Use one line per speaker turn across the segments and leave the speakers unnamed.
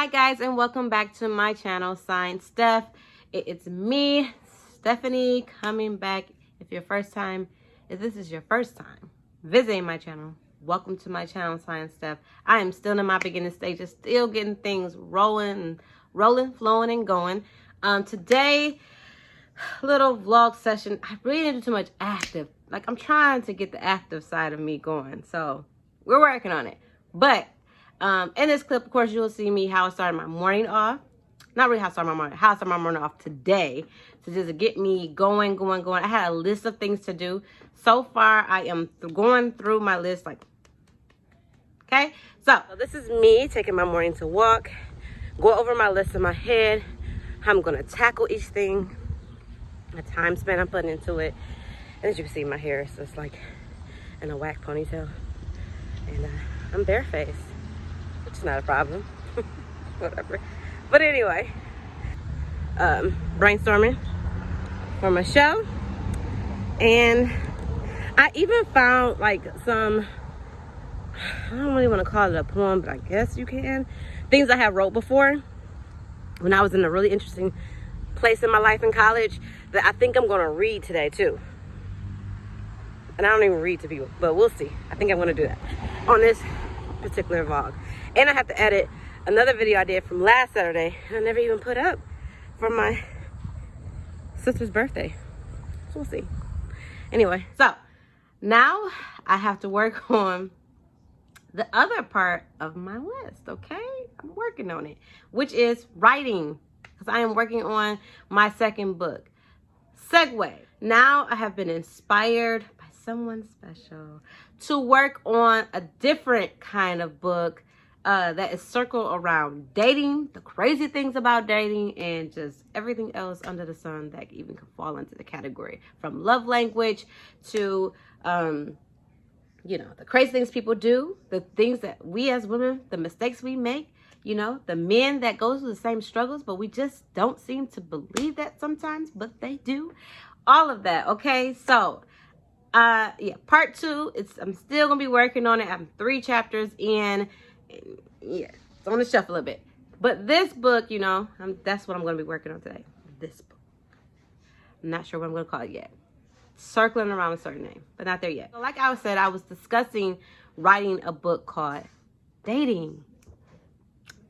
Hi guys, and welcome back to my channel, Science Steph. It's me, Stephanie, coming back. If this is your first time visiting my channel, welcome to my channel, Science Steph. I am still in my beginning stages, still getting things rolling, flowing, and going. Today, little vlog session. I really didn't do too much active. Like, I'm trying to get the active side of me going, so we're working on it. But in this clip, of course, you'll see me how I started my morning off. Not really how I started my morning, how I started my morning off today to just get me going. I had a list of things to do. So far, I am going through my list, like, okay? So this is me taking my morning to walk, go over my list in my head. I'm gonna tackle each thing, the time span I'm putting into it. And as you can see, my hair is just like in a whack ponytail. And I'm barefaced, which is not a problem. Whatever. But anyway, brainstorming for my show. And I even found like some, I don't really want to call it a poem, but I guess you can, things I have wrote before when I was in a really interesting place in my life in college that I think I'm going to read today too. And I don't even read to people, but we'll see. I think I'm going to do that on this particular vlog. And I have to edit another video I did from last Saturday and I never even put up for my sister's birthday. So we'll see. Anyway, so now I have to work on the other part of my list, okay? I'm working on it, which is writing, because I am working on my second book. Segue. Now I have been inspired by someone special to work on a different kind of book that is circled around dating, the crazy things about dating, and just everything else under the sun that even could fall into the category, from love language to you know, the crazy things people do, the things that we as women, the mistakes we make, you know, the men that go through the same struggles, but we just don't seem to believe that sometimes, but they do. All of that, okay? So, yeah, part 2, I'm still going to be working on it. I'm 3 chapters in. Yeah, it's on the shelf a little bit. But this book, you know, that's what I'm going to be working on today. This book. I'm not sure what I'm going to call it yet. Circling around a certain name, but not there yet. So like I said, I was discussing writing a book called Dating.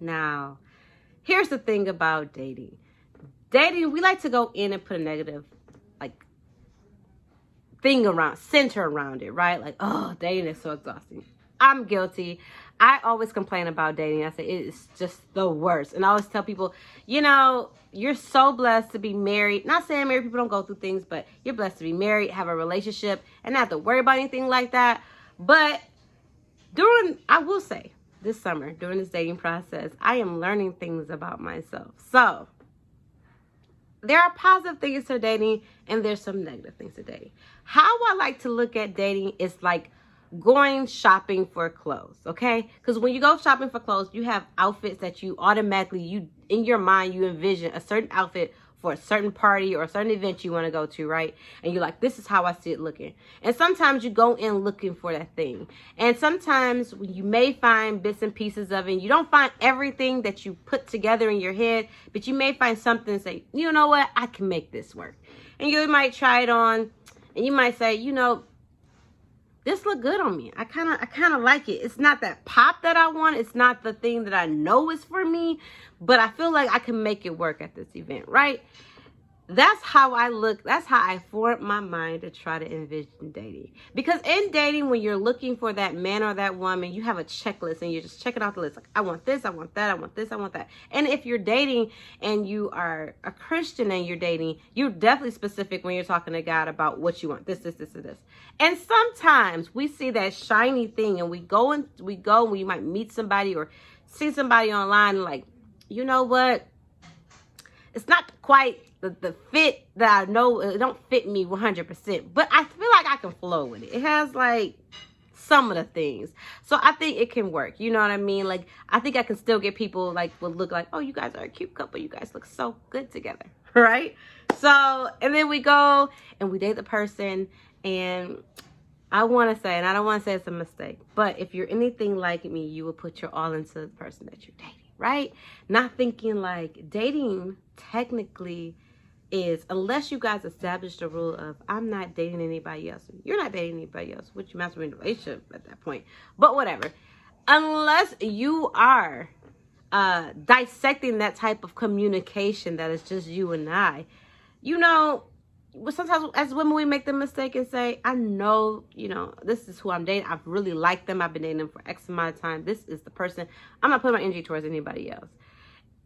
Now, here's the thing about dating. Dating, we like to go in and put a negative, like, center around it, right? Like, oh, dating is so exhausting. I'm guilty. I always complain about dating. I say it is just the worst. And I always tell people, you know, you're so blessed to be married. Not saying married people don't go through things, but you're blessed to be married, have a relationship, and not have to worry about anything like that. But I will say, this summer, during this dating process, I am learning things about myself. So, there are positive things to dating, and there's some negative things to dating. How I like to look at dating is like going shopping for clothes, okay? Because when you go shopping for clothes, you have outfits that you automatically, in your mind, you envision a certain outfit for a certain party or a certain event you want to go to, right? And you're like, this is how I see it looking. And sometimes you go in looking for that thing. And sometimes you may find bits and pieces of it. And you don't find everything that you put together in your head, but you may find something and say, you know what? I can make this work. And you might try it on and you might say, you know, this look good on me. I kind of like it. It's not that pop that I want. It's not the thing that I know is for me, but I feel like I can make it work at this event, right? That's how I look. That's how I form my mind to try to envision dating. Because in dating, when you're looking for that man or that woman, you have a checklist and you're just checking out the list. Like, I want this, I want that, I want this, I want that. And if you're dating and you are a Christian and you're dating, you're definitely specific when you're talking to God about what you want. This, and this. And sometimes we see that shiny thing and we go and we might meet somebody or see somebody online and like, you know what? It's not quite the fit that I know. It don't fit me 100%, but I feel like I can flow with it. It has like some of the things, so I think it can work. You know what I mean? Like, I think I can still get people like will look like, oh, you guys are a cute couple. You guys look so good together, right? So, and then we go and we date the person, and I want to say, and I don't want to say it's a mistake, but if you're anything like me, you will put your all into the person that you're dating. right? Not thinking like dating technically is, unless you guys establish the rule of I'm not dating anybody else, you're not dating anybody else, which you might as well be in a relationship at that point. But whatever. Unless you are dissecting that type of communication that is just you and I, you know, sometimes as women we make the mistake and say, I know, you know, this is who I'm dating. I've really liked them. I've been dating them for X amount of time. This is the person. I'm not putting my energy towards anybody else.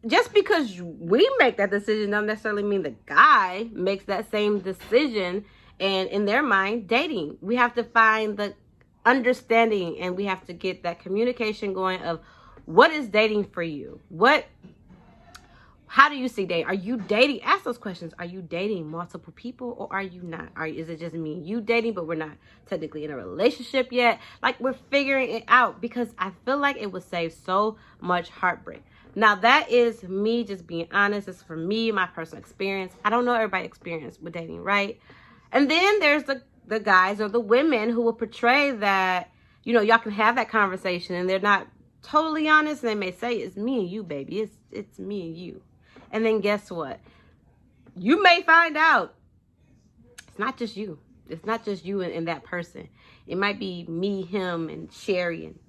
Just because we make that decision doesn't necessarily mean the guy makes that same decision. And in their mind, dating, we have to find the understanding, and we have to get that communication going of what is dating for you? How do you see dating? Are you dating? Ask those questions. Are you dating multiple people, or are you not? Is it just me and you dating, but we're not technically in a relationship yet? Like, we're figuring it out, because I feel like it would save so much heartbreak. Now, that is me just being honest. It's for me, my personal experience. I don't know everybody's experience with dating, right? And then there's the guys or the women who will portray that, you know, y'all can have that conversation and they're not totally honest. And they may say, it's me and you, baby. It's me and you. And then guess what? You may find out it's not just you. It's not just you and that person. It might be me, him, and Sherry, and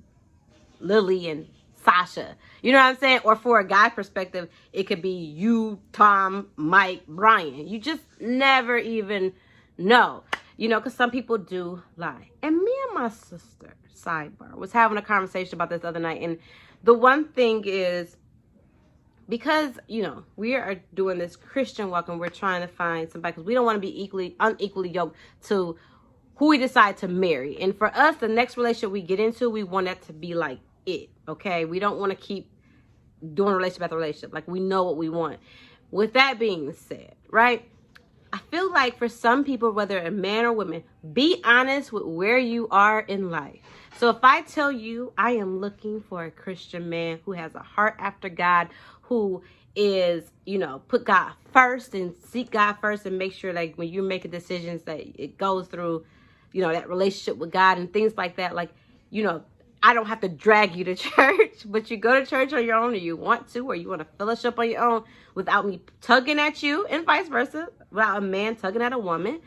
Lily, and Sasha. You know what I'm saying? Or for a guy perspective, it could be you, Tom, Mike, Brian. You just never even know. You know, because some people do lie. And me and my sister, sidebar, was having a conversation about this the other night. And the one thing is, because, you know, we are doing this Christian walk and we're trying to find somebody, because we don't want to be unequally yoked to who we decide to marry. And for us, the next relationship we get into, we want that to be like it, okay? We don't want to keep doing relationship after relationship. Like, we know what we want. With that being said, right? I feel like for some people, whether a man or woman, be honest with where you are in life. So if I tell you I am looking for a Christian man who has a heart after God, who is, you know, put God first and seek God first, and make sure, like, when you're making decisions that it goes through, you know, that relationship with God and things like that. Like, you know, I don't have to drag you to church, but you go to church on your own, or you want to, or you want to fellowship on your own without me tugging at you, and vice versa, without a man tugging at a woman.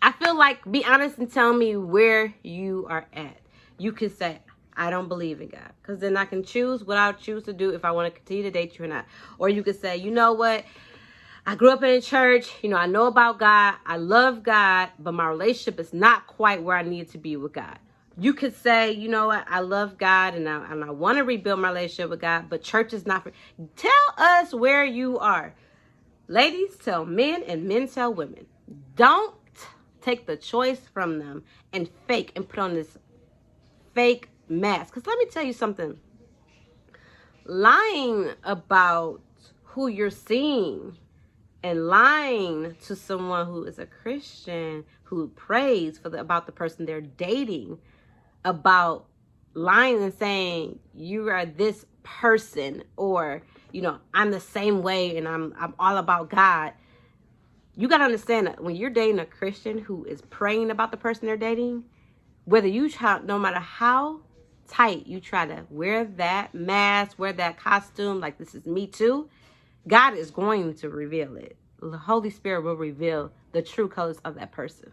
I feel like, be honest and tell me where you are at. You can say, I don't believe in God, because then I can choose what I choose to do if I want to continue to date you or not. Or you could say, you know what? I grew up in a church. You know, I know about God. I love God, but my relationship is not quite where I need to be with God. You could say, you know what? I love God and I want to rebuild my relationship with God, but church is not for. Tell us where you are. Ladies tell men and men tell women. Don't take the choice from them and fake and put on this fake mask. Because let me tell you something. Lying about who you're seeing and lying to someone who is a Christian, who prays about the person they're dating, about lying and saying you are this person, or, you know, I'm the same way and I'm all about God. You got to understand that when you're dating a Christian who is praying about the person they're dating, whether you try, no matter how tight you try to wear that mask, wear that costume, like this is me too, God is going to reveal it. The Holy Spirit will reveal the true colors of that person.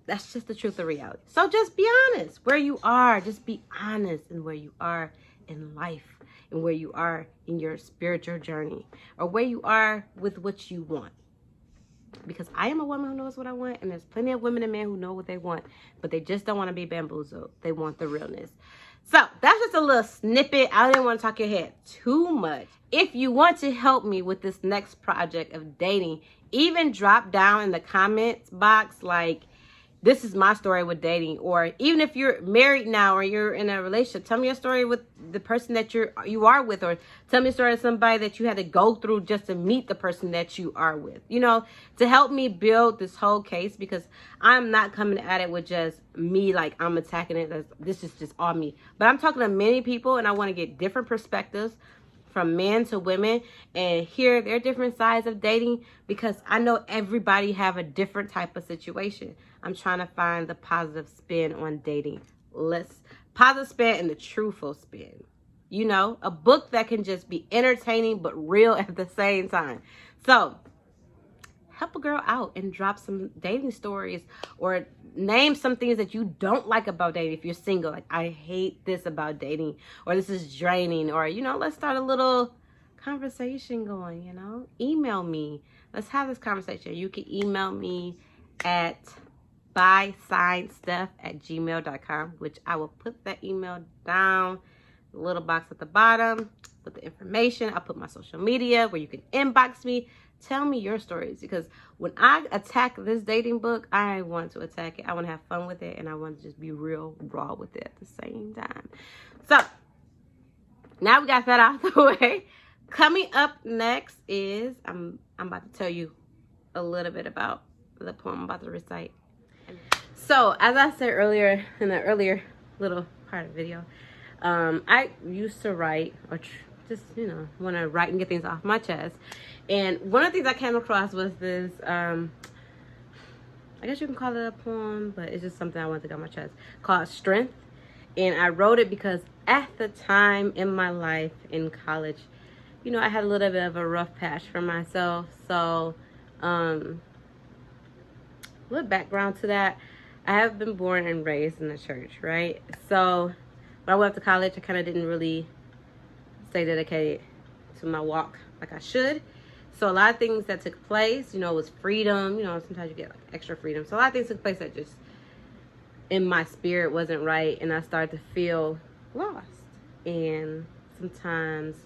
That's just the truth of reality. So just be honest where you are. Just be honest in where you are in life, and where you are in your spiritual journey, or where you are with what you want. Because I am a woman who knows what I want, and there's plenty of women and men who know what they want, but they just don't want to be bamboozled. They want the realness. So that's just a little snippet. I didn't want to talk your head too much. If you want to help me with this next project of dating, even drop down in the comments box, like, this is my story with dating. Or even if you're married now or you're in a relationship, tell me a story with the person that you are with, or tell me a story of somebody that you had to go through just to meet the person that you are with, you know, to help me build this whole case, because I'm not coming at it with just me, like I'm attacking it. This is just all me. But I'm talking to many people, and I want to get different perspectives from men to women and hear their different sides of dating, because I know everybody have a different type of situation. I'm trying to find the positive spin on dating. Positive spin and the truthful spin. You know, a book that can just be entertaining but real at the same time. So help a girl out and drop some dating stories, or name some things that you don't like about dating if you're single. Like, I hate this about dating, or this is draining, or, you know, let's start a little conversation going, you know. Email me. Let's have this conversation. You can email me at bysignsteph@gmail.com, which I will put that email down, the little box at the bottom with the information. I'll put my social media where you can inbox me. Tell me your stories, because when I attack this dating book, I want to attack it. I want to have fun with it, and I want to just be real raw with it at the same time. So now we got that out of the way. Coming up next is I'm about to tell you a little bit about the poem I'm about to recite. So as I said earlier in the earlier little part of the video, I used to write, or just, you know, want to write and get things off my chest. And one of the things I came across was this, I guess you can call it a poem, but it's just something I wanted to get on my chest, called Strength. And I wrote it because at the time in my life in college, you know, I had a little bit of a rough patch for myself. So, a little background to that. I have been born and raised in the church, right? So when I went up to college, I kind of didn't really stay dedicated to my walk like I should. So a lot of things that took place, you know, was freedom. You know, sometimes you get like extra freedom. So a lot of things took place that just in my spirit wasn't right. And I started to feel lost. And sometimes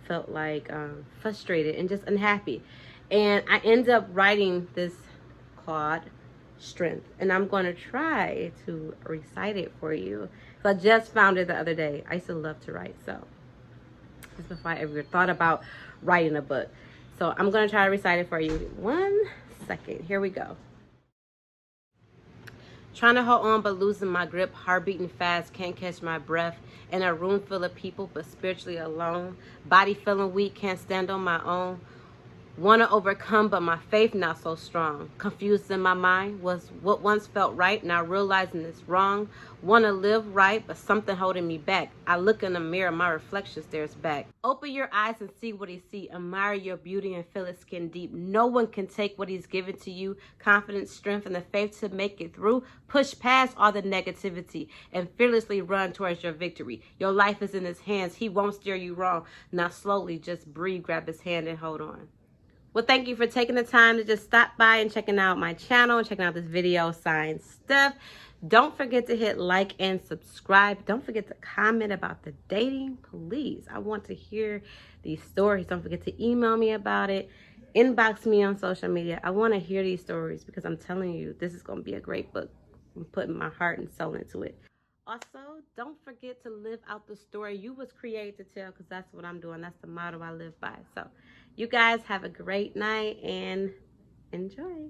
felt like frustrated and just unhappy. And I ended up writing this called Strength. And I'm going to try to recite it for you. So I just found it the other day. I used to love to write. So just before I ever thought about writing a book. So I'm going to try to recite it for you. 1 second. Here we go. Trying to hold on but losing my grip. Heart beating fast, can't catch my breath. In a room full of people but spiritually alone. Body feeling weak, can't stand on my own. Want to overcome but my faith not so strong. Confused in my mind was what once felt right, now realizing it's wrong. Want to live right but something holding me back. I look in the mirror, my reflection stares back. Open your eyes and see what he see. Admire your beauty and feel it skin deep. No one can take what he's given to you. Confidence, strength, and the faith to make it through. Push past all the negativity and fearlessly run towards your victory. Your life is in his hands. He won't steer you wrong. Now slowly just breathe, grab his hand and hold on. Well, thank you for taking the time to just stop by and checking out my channel and checking out this video, Signed Steph. Don't forget to hit like and subscribe. Don't forget to comment about the dating, please. I want to hear these stories. Don't forget to email me about it. Inbox me on social media. I want to hear these stories because I'm telling you, this is going to be a great book. I'm putting my heart and soul into it. Also, don't forget to live out the story you was created to tell, because that's what I'm doing. That's the motto I live by. So you guys have a great night and enjoy.